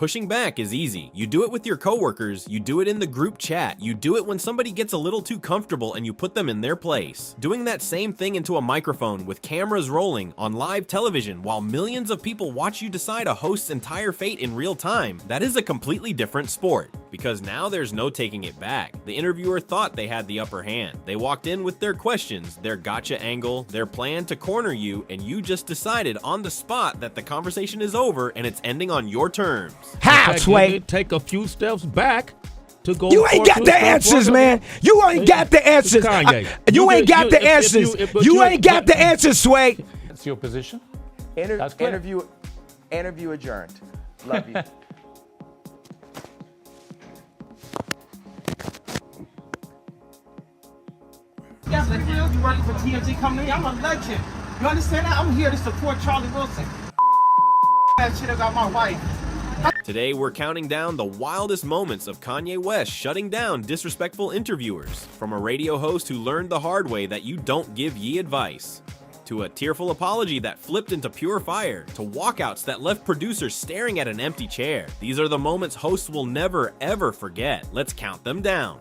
Pushing back is easy. You do it with your coworkers, you do it in the group chat, you do it when somebody gets a little too comfortable and you put them in their place. Doing that same thing into a microphone with cameras rolling on live television while millions of people watch you decide a host's entire fate in real time, that is a completely different sport. Because now there's no taking it back. The interviewer thought they had the upper hand. They walked in with their questions, their gotcha angle, their plan to corner you, and you just decided on the spot that the conversation is over and it's ending on your terms. How, Sway? Take a few steps back to go. You ain't got the answers, man. You ain't got the answers. You ain't got the answers. You ain't got the answers, Sway. That's your position? Interview adjourned. Love you. Yes, for real, you working for TMZ Company? I'm a legend. You understand that? I'm here to support Charlie Wilson. That shit about my wife. Today, we're counting down the wildest moments of Kanye West shutting down disrespectful interviewers, from a radio host who learned the hard way that you don't give ye advice, to a tearful apology that flipped into pure fire, to walkouts that left producers staring at an empty chair. These are the moments hosts will never, ever forget. Let's count them down.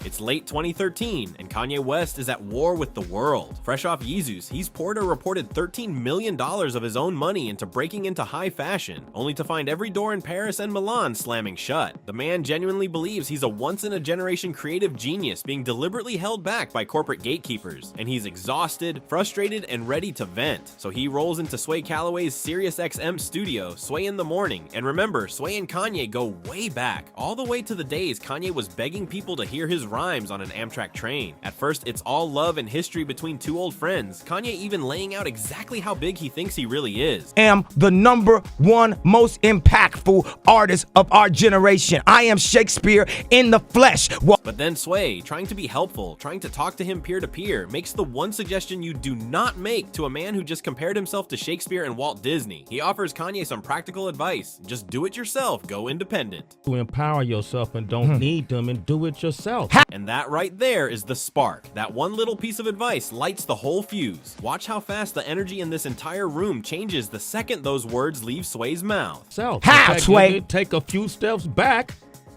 It's late 2013, and Kanye West is at war with the world. Fresh off Yeezus, he's poured a reported $13 million of his own money into breaking into high fashion, only to find every door in Paris and Milan slamming shut. The man genuinely believes he's a once-in-a-generation creative genius being deliberately held back by corporate gatekeepers, and he's exhausted, frustrated, and ready to vent. So he rolls into Sway Calloway's SiriusXM studio, Sway in the Morning. And remember, Sway and Kanye go way back, all the way to the days Kanye was begging people to hear his rhymes on an Amtrak train. At first, it's all love and history between two old friends, Kanye even laying out exactly how big he thinks he really is. I am the #1 most impactful artist of our generation. I am Shakespeare in the flesh. But then Sway, trying to be helpful, trying to talk to him peer to peer, makes the one suggestion you do not make to a man who just compared himself to Shakespeare and Walt Disney. He offers Kanye some practical advice. Just do it yourself, go independent. To empower yourself and don't need them, and do it yourself. And that right there is the spark. That one little piece of advice lights the whole fuse. Watch how fast the energy in this entire room changes the second those words leave Sway's mouth. How, Sway? Take a few steps back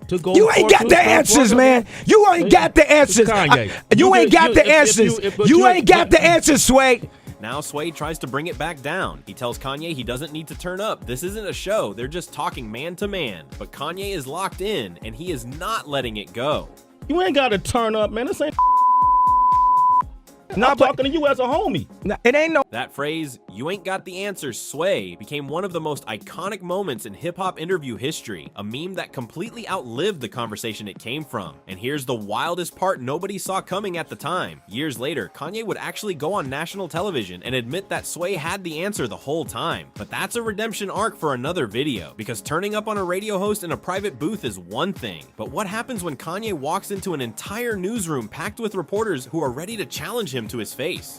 to go. You ain't got the answers, man. You ain't got the answers. You ain't got the answers. You ain't got the answers, Sway. Now Sway tries to bring it back down. He tells Kanye he doesn't need to turn up. This isn't a show. They're just talking man to man. But Kanye is locked in, and he is not letting it go. You ain't got to turn up, man. This ain't. No, I'm talking to you as a homie. No, it ain't no. That phrase, "you ain't got the answer, Sway," became one of the most iconic moments in hip-hop interview history, a meme that completely outlived the conversation it came from. And here's the wildest part nobody saw coming at the time. Years later, Kanye would actually go on national television and admit that Sway had the answer the whole time. But that's a redemption arc for another video, because turning up on a radio host in a private booth is one thing. But what happens when Kanye walks into an entire newsroom packed with reporters who are ready to challenge him to his face?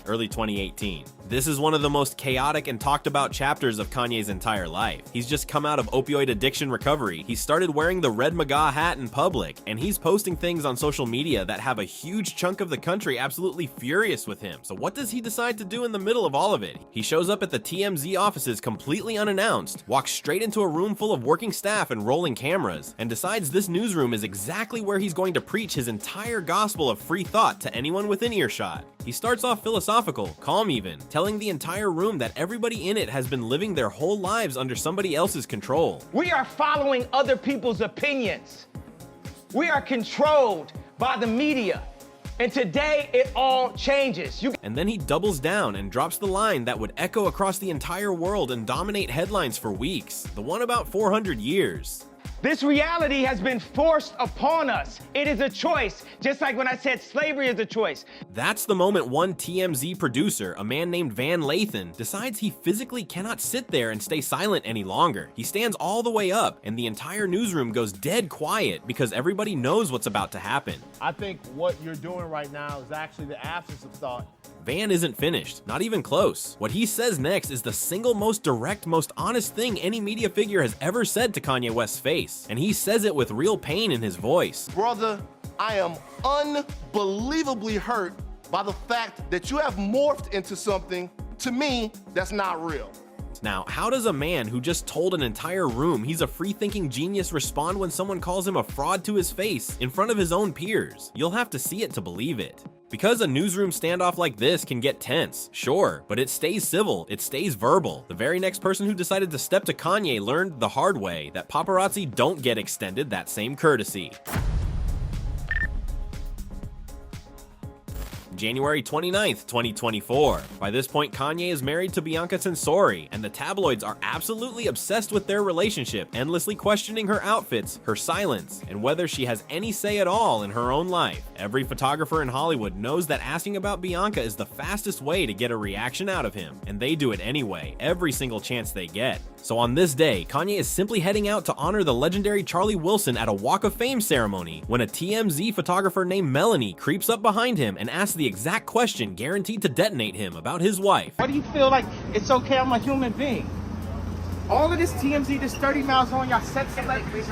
Early 2018. This is one of the most chaotic and talked about chapters of Kanye's entire life. He's just come out of opioid addiction recovery. He started wearing the red MAGA hat in public, and he's posting things on social media that have a huge chunk of the country absolutely furious with him. So what does he decide to do in the middle of all of it? He shows up at the TMZ offices completely unannounced, walks straight into a room full of working staff and rolling cameras, and decides this newsroom is exactly where he's going to preach his entire gospel of free thought to anyone within earshot. He starts off philosophical, calm even, telling the entire room that everybody in it has been living their whole lives under somebody else's control. We are following other people's opinions. We are controlled by the media. And today, it all changes. And then he doubles down and drops the line that would echo across the entire world and dominate headlines for weeks. The one about 400 years. This reality has been forced upon us. It is a choice, just like when I said slavery is a choice. That's the moment one TMZ producer, a man named Van Lathan, decides he physically cannot sit there and stay silent any longer. He stands all the way up, and the entire newsroom goes dead quiet because everybody knows what's about to happen. I think what you're doing right now is actually the absence of thought. Van isn't finished, not even close. What he says next is the single most direct, most honest thing any media figure has ever said to Kanye West's face. And he says it with real pain in his voice. Brother, I am unbelievably hurt by the fact that you have morphed into something, to me, that's not real. Now, how does a man who just told an entire room he's a free-thinking genius respond when someone calls him a fraud to his face in front of his own peers? You'll have to see it to believe it. Because a newsroom standoff like this can get tense, sure, but it stays civil, it stays verbal. The very next person who decided to step to Kanye learned the hard way that paparazzi don't get extended that same courtesy. January 29th, 2024. By this point, Kanye is married to Bianca Tensori, and the tabloids are absolutely obsessed with their relationship, endlessly questioning her outfits, her silence, and whether she has any say at all in her own life. Every photographer in Hollywood knows that asking about Bianca is the fastest way to get a reaction out of him, and they do it anyway, every single chance they get. So on this day, Kanye is simply heading out to honor the legendary Charlie Wilson at a Walk of Fame ceremony when a TMZ photographer named Melanie creeps up behind him and asks the exact question guaranteed to detonate him about his wife. Why do you feel like it's okay? I'm a human being. All of this TMZ, this 30 miles on y'all sex celebrities.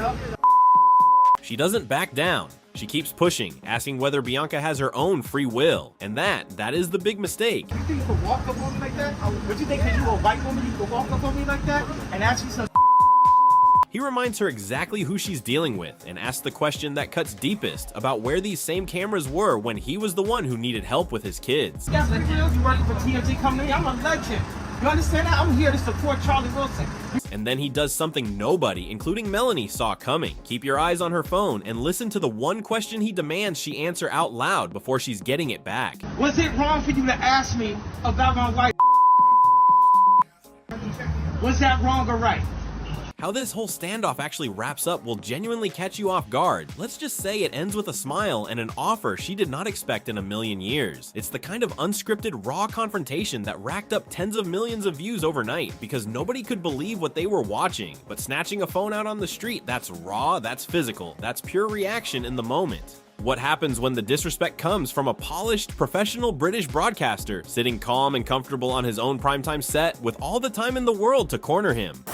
She doesn't back down. She keeps pushing, asking whether Bianca has her own free will, and that is the big mistake. You think you could walk up on me like that? Would you think that you a white woman, you could walk up on me like that and ask me some? He reminds her exactly who she's dealing with and asks the question that cuts deepest about where these same cameras were when he was the one who needed help with his kids. That's real. You working for TMZ company? I'm a legend. You understand that? I'm here to support Charlie Wilson. And then he does something nobody, including Melanie, saw coming. Keep your eyes on her phone and listen to the one question he demands she answer out loud before she's getting it back. Was it wrong for you to ask me about my wife? Was that wrong or right? How this whole standoff actually wraps up will genuinely catch you off guard. Let's just say it ends with a smile and an offer she did not expect in a million years. It's the kind of unscripted, raw confrontation that racked up tens of millions of views overnight because nobody could believe what they were watching. But snatching a phone out on the street, that's raw, that's physical, that's pure reaction in the moment. What happens when the disrespect comes from a polished, professional British broadcaster sitting calm and comfortable on his own primetime set with all the time in the world to corner him?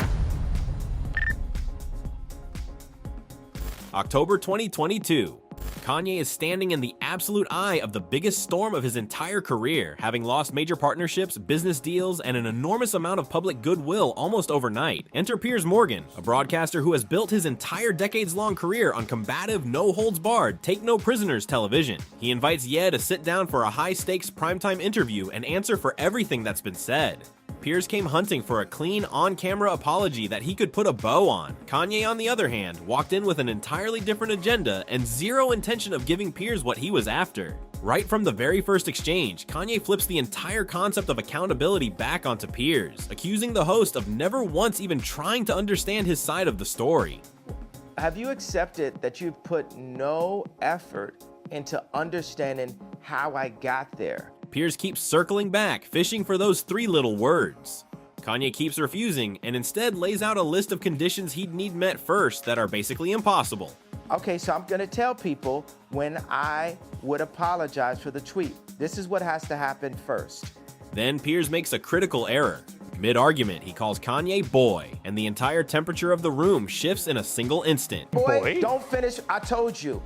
October 2022. Kanye is standing in the absolute eye of the biggest storm of his entire career, having lost major partnerships, business deals, and an enormous amount of public goodwill almost overnight. Enter Piers Morgan, a broadcaster who has built his entire decades-long career on combative, no-holds-barred, take-no-prisoners television. He invites Ye to sit down for a high-stakes primetime interview and answer for everything that's been said. Piers came hunting for a clean, on-camera apology that he could put a bow on. Kanye, on the other hand, walked in with an entirely different agenda and zero intention of giving Piers what he was after. Right from the very first exchange, Kanye flips the entire concept of accountability back onto Piers, accusing the host of never once even trying to understand his side of the story. Have you accepted that you've put no effort into understanding how I got there? Piers keeps circling back, fishing for those three little words. Kanye keeps refusing and instead lays out a list of conditions he'd need met first that are basically impossible. Okay, so I'm gonna tell people when I would apologize for the tweet. This is what has to happen first. Then Piers makes a critical error. Mid-argument, he calls Kanye boy, and the entire temperature of the room shifts in a single instant. Boy, don't finish, I told you.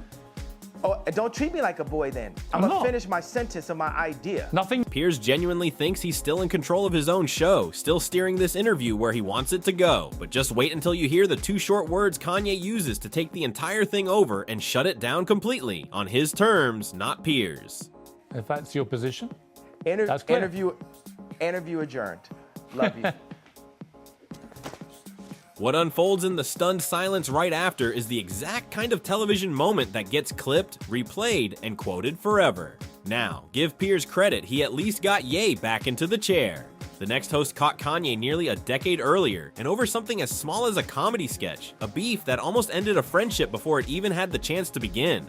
Oh, don't treat me like a boy then. I'm gonna finish my sentence of my idea. Nothing. Piers genuinely thinks he's still in control of his own show, still steering this interview where he wants it to go. But just wait until you hear the two short words Kanye uses to take the entire thing over and shut it down completely, on his terms, not Piers. If that's your position, Interview adjourned. Love you. What unfolds in the stunned silence right after is the exact kind of television moment that gets clipped, replayed, and quoted forever. Now, give Piers credit, he at least got Ye back into the chair. The next host caught Kanye nearly a decade earlier, and over something as small as a comedy sketch, a beef that almost ended a friendship before it even had the chance to begin.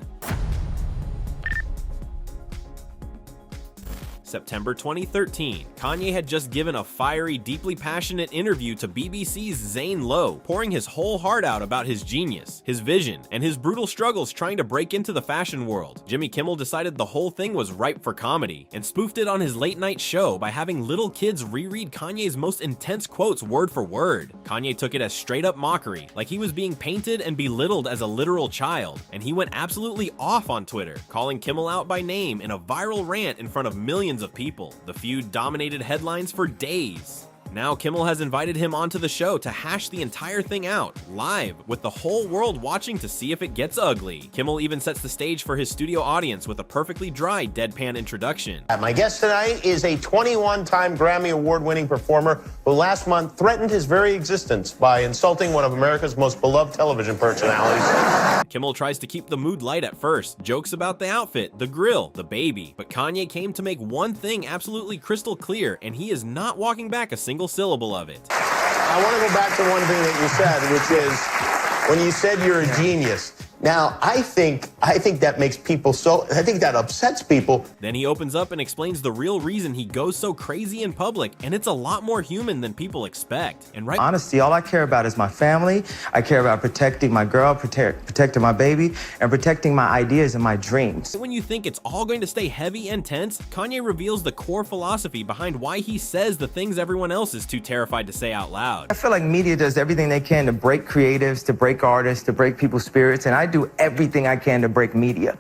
September 2013, Kanye had just given a fiery, deeply passionate interview to BBC's Zane Lowe, pouring his whole heart out about his genius, his vision, and his brutal struggles trying to break into the fashion world. Jimmy Kimmel decided the whole thing was ripe for comedy, and spoofed it on his late-night show by having little kids reread Kanye's most intense quotes word for word. Kanye took it as straight-up mockery, like he was being painted and belittled as a literal child, and he went absolutely off on Twitter, calling Kimmel out by name in a viral rant in front of millions of people. The feud dominated headlines for days. Now Kimmel has invited him onto the show to hash the entire thing out, live, with the whole world watching to see if it gets ugly. Kimmel even sets the stage for his studio audience with a perfectly dry deadpan introduction. My guest tonight is a 21-time Grammy Award-winning performer who last month threatened his very existence by insulting one of America's most beloved television personalities. Kimmel tries to keep the mood light at first, jokes about the outfit, the grill, the baby, but Kanye came to make one thing absolutely crystal clear, and he is not walking back a single syllable of it. I want to go back to one thing that you said, which is when you said you're a genius. Now, I think that makes people I think that upsets people. Then he opens up and explains the real reason he goes so crazy in public, and it's a lot more human than people expect. And Honestly, all I care about is my family. I care about protecting my girl, protecting my baby, and protecting my ideas and my dreams. when you think it's all going to stay heavy and tense, Kanye reveals the core philosophy behind why he says the things everyone else is too terrified to say out loud. I feel like media does everything they can to break creatives, to break artists, to break people's spirits, and I do everything I can to break media.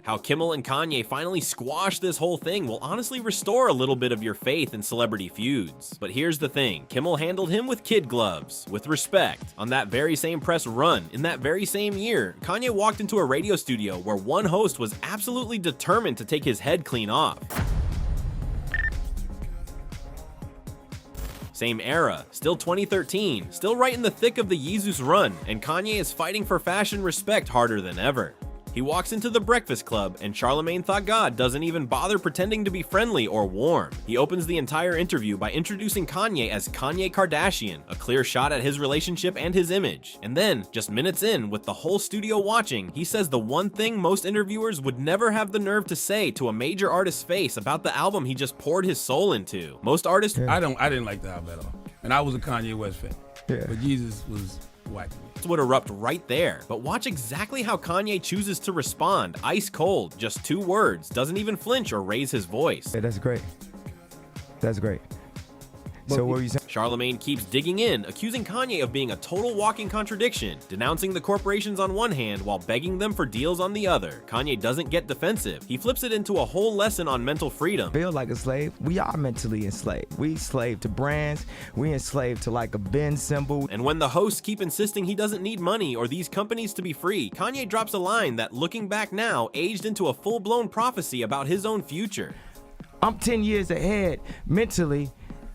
How Kimmel and Kanye finally squash this whole thing will honestly restore a little bit of your faith in celebrity feuds. But here's the thing, Kimmel handled him with kid gloves, with respect. On that very same press run, in that very same year, Kanye walked into a radio studio where one host was absolutely determined to take his head clean off. Same era, still 2013, still right in the thick of the Yeezus run, and Kanye is fighting for fashion respect harder than ever. He walks into the Breakfast Club, and Charlemagne Tha God doesn't even bother pretending to be friendly or warm. He opens the entire interview by introducing Kanye as Kanye Kardashian, a clear shot at his relationship and his image. And then, just minutes in, with the whole studio watching, he says the one thing most interviewers would never have the nerve to say to a major artist's face about the album he just poured his soul into. Most artists... I didn't like the album at all. And I was a Kanye West fan. Yeah. But Jesus was whack to me. Would erupt right there, but watch exactly how Kanye chooses to respond, ice cold, just 2 words, doesn't even flinch or raise his voice. Yeah, that's great. That's great. So what were you saying? Charlemagne keeps digging in, accusing Kanye of being a total walking contradiction, denouncing the corporations on one hand while begging them for deals on the other. Kanye doesn't get defensive. He flips it into a whole lesson on mental freedom. Feel like a slave? We are mentally enslaved. We enslaved to brands. We enslaved to like a bin symbol. And when the hosts keep insisting he doesn't need money or these companies to be free, Kanye drops a line that, looking back now, aged into a full-blown prophecy about his own future. I'm 10 years ahead mentally,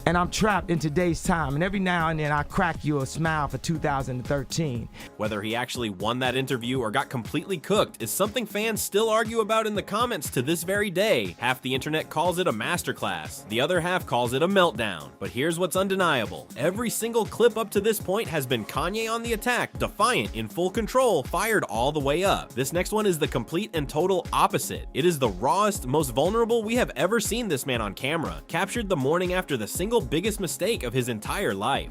and I'm trapped in today's time, and every now and then I crack you a smile for 2013. Whether he actually won that interview or got completely cooked is something fans still argue about in the comments to this very day. Half the internet calls it a masterclass, the other half calls it a meltdown. But here's what's undeniable. Every single clip up to this point has been Kanye on the attack, defiant, in full control, fired all the way up. This next one is the complete and total opposite. It is the rawest, most vulnerable we have ever seen this man on camera, captured the morning after the single biggest mistake of his entire life.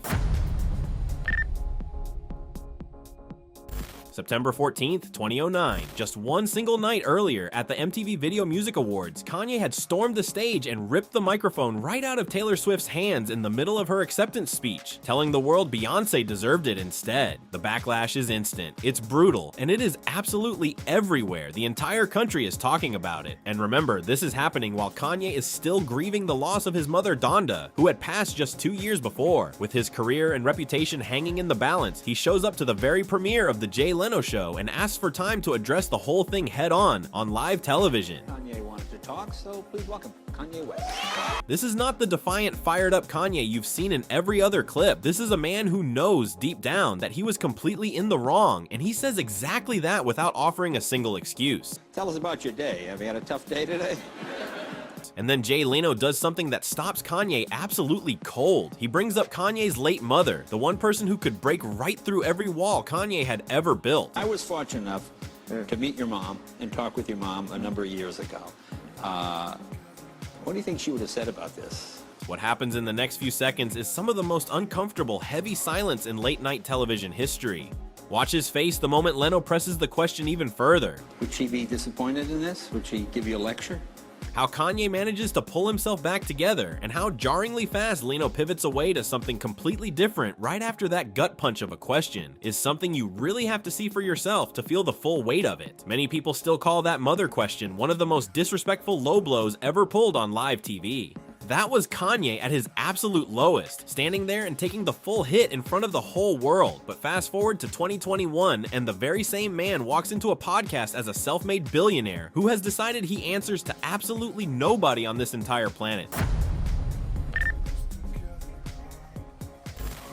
September 14th, 2009. Just one single night earlier, at the MTV Video Music Awards, Kanye had stormed the stage and ripped the microphone right out of Taylor Swift's hands in the middle of her acceptance speech, telling the world Beyoncé deserved it instead. The backlash is instant, it's brutal, and it is absolutely everywhere. The entire country is talking about it. And remember, this is happening while Kanye is still grieving the loss of his mother Donda, who had passed just 2 years before. With his career and reputation hanging in the balance, he shows up to the very premiere of the Jay Leno Show and asks for time to address the whole thing head-on on live television. Kanye wanted to talk, so please welcome Kanye West. This is not the defiant, fired-up Kanye you've seen in every other clip. This is a man who knows deep down that he was completely in the wrong, and he says exactly that without offering a single excuse. Tell us about your day. Have you had a tough day today? And then Jay Leno does something that stops Kanye absolutely cold. He brings up Kanye's late mother, the one person who could break right through every wall Kanye had ever built. I was fortunate enough to meet your mom and talk with your mom a number of years ago. What do you think she would have said about this? What happens in the next few seconds is some of the most uncomfortable, heavy silence in late-night television history. Watch his face the moment Leno presses the question even further. Would she be disappointed in this? Would she give you a lecture? How Kanye manages to pull himself back together, and how jarringly fast Leno pivots away to something completely different right after that gut punch of a question is something you really have to see for yourself to feel the full weight of it. Many people still call that mother question one of the most disrespectful low blows ever pulled on live TV. That was Kanye at his absolute lowest, standing there and taking the full hit in front of the whole world. But fast forward to 2021, and the very same man walks into a podcast as a self-made billionaire who has decided he answers to absolutely nobody on this entire planet.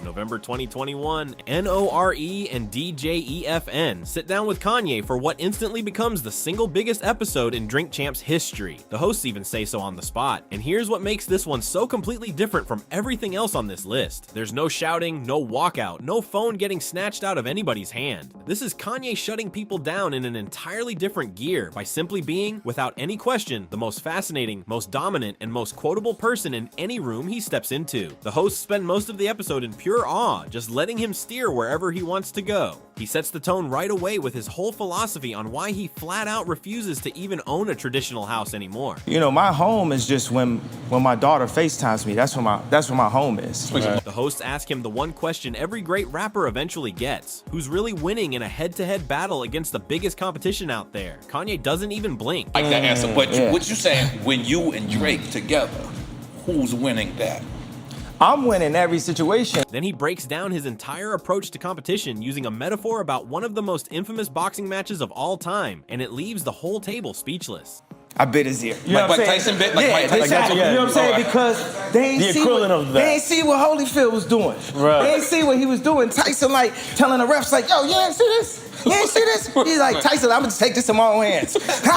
November 2021, NORE and DJEFN sit down with Kanye for what instantly becomes the single biggest episode in Drink Champs history. The hosts even say so on the spot. And here's what makes this one so completely different from everything else on this list. There's no shouting, no walkout, no phone getting snatched out of anybody's hand. This is Kanye shutting people down in an entirely different gear by simply being, without any question, the most fascinating, most dominant, and most quotable person in any room he steps into. The hosts spend most of the episode in pure awe, just letting him steer wherever he wants to go. He sets the tone right away with his whole philosophy on why he flat out refuses to even own a traditional house anymore. You know, my home is just when my daughter FaceTimes me. That's where my home is. The hosts ask him the one question every great rapper eventually gets: who's really winning in a head-to-head battle against the biggest competition out there? Kanye doesn't even blink. I like that answer, but what you saying, when you and Drake together, who's winning that? I'm winning every situation. Then he breaks down his entire approach to competition using a metaphor about one of the most infamous boxing matches of all time, and it leaves the whole table speechless. I bit his ear. You know what I'm saying? Tyson bit? Like Mike Tyson? Exactly. You know what I'm saying? Because they ain't see what Holyfield was doing. Right. They ain't see what he was doing. Tyson like telling the refs like, yo, you ain't see this? You ain't see this? He's like, Tyson, I'm gonna just take this in my own hands.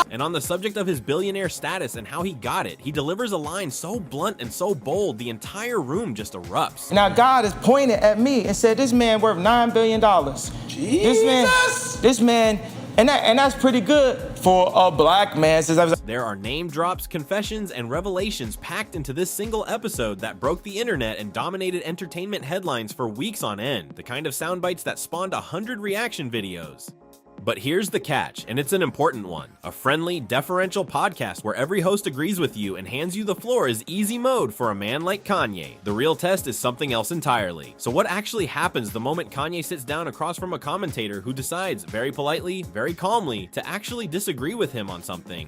And on the subject of his billionaire status and how he got it, he delivers a line so blunt and so bold, the entire room just erupts. Now God has pointed at me and said, this man worth $9 billion. Jesus! This man, and that's pretty good for a black man. There are name drops, confessions, and revelations packed into this single episode that broke the internet and dominated entertainment headlines for weeks on end, the kind of sound bites that spawned 100 reaction videos. But here's the catch, and it's an important one. A friendly, deferential podcast where every host agrees with you and hands you the floor is easy mode for a man like Kanye. The real test is something else entirely. So what actually happens the moment Kanye sits down across from a commentator who decides, very politely, very calmly, to actually disagree with him on something?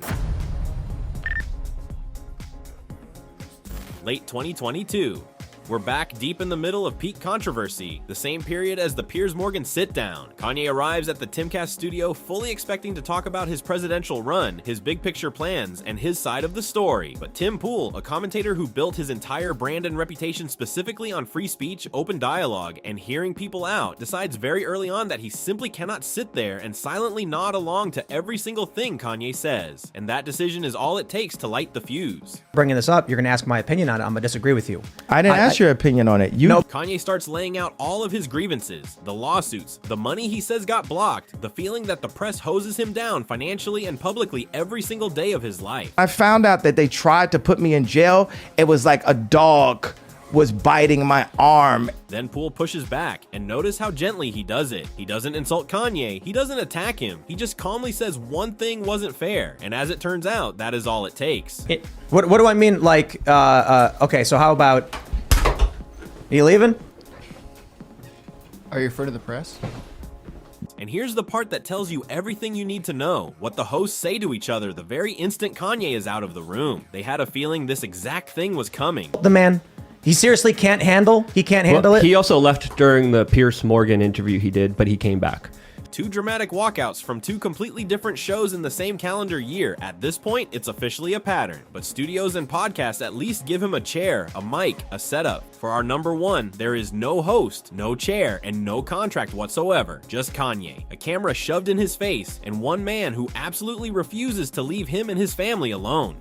Late 2022. We're back deep in the middle of peak controversy, the same period as the Piers Morgan sit-down. Kanye arrives at the Timcast studio fully expecting to talk about his presidential run, his big picture plans, and his side of the story. But Tim Pool, a commentator who built his entire brand and reputation specifically on free speech, open dialogue, and hearing people out, decides very early on that he simply cannot sit there and silently nod along to every single thing Kanye says. And that decision is all it takes to light the fuse. Bringing this up, you're gonna ask my opinion on it. I'm gonna disagree with you. I didn't ask your opinion on it. Kanye starts laying out all of his grievances, the lawsuits, the money he says got blocked, the feeling that the press hoses him down financially and publicly every single day of his life. I found out that they tried to put me in jail. It was like a dog was biting my arm. Then Poole pushes back, and notice how gently he does it. He doesn't insult Kanye, he doesn't attack him, he just calmly says one thing wasn't fair, and as it turns out, that is all it takes. What do I mean, like, okay, so how about, are you leaving? Are you afraid of the press? And here's the part that tells you everything you need to know, what the hosts say to each other the very instant Kanye is out of the room. They had a feeling this exact thing was coming. The man, he seriously can't handle it? He also left during the Piers Morgan interview he did, but he came back. Two dramatic walkouts from two completely different shows in the same calendar year. At this point, it's officially a pattern. But studios and podcasts at least give him a chair, a mic, a setup. For our number one, there is no host, no chair, and no contract whatsoever. Just Kanye, a camera shoved in his face, and one man who absolutely refuses to leave him and his family alone.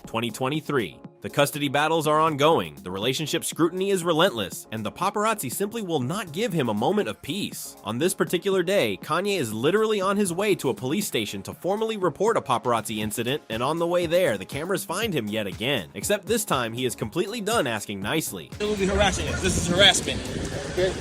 2023. The custody battles are ongoing, the relationship scrutiny is relentless, and the paparazzi simply will not give him a moment of peace. On this particular day, Kanye is literally on his way to a police station to formally report a paparazzi incident, and on the way there, the cameras find him yet again. Except this time, he is completely done asking nicely. It will be harassing us. This is harassment. Okay.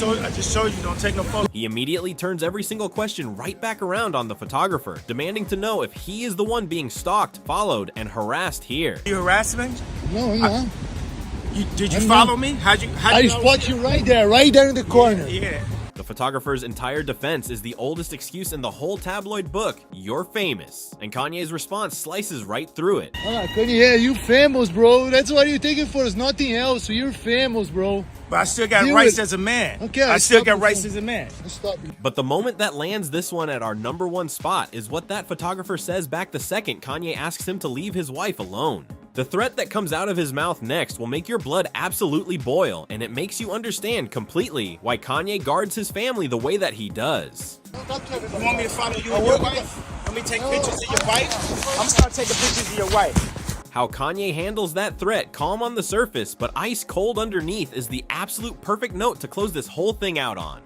I just showed you, don't take no photo. He immediately turns every single question right back around on the photographer, demanding to know if he is the one being stalked, followed, and harassed here. You harassing me? No, I'm not. Did you follow me? I spot you right there in the corner. Yeah. The photographer's entire defense is the oldest excuse in the whole tabloid book, "You're famous." And Kanye's response slices right through it. Kanye, yeah, you famous, bro. That's what you're taking for. It's nothing else. So you're famous, bro. But I still got rights as a man. Okay, I still got rights as a man. But the moment that lands this one at our #1 spot is what that photographer says back the second Kanye asks him to leave his wife alone. The threat that comes out of his mouth next will make your blood absolutely boil, and it makes you understand completely why Kanye guards his family the way that he does. You want me to follow you and your wife? Let me take pictures of your wife? I'm gonna start taking pictures of your wife. How Kanye handles that threat, calm on the surface, but ice cold underneath, is the absolute perfect note to close this whole thing out on.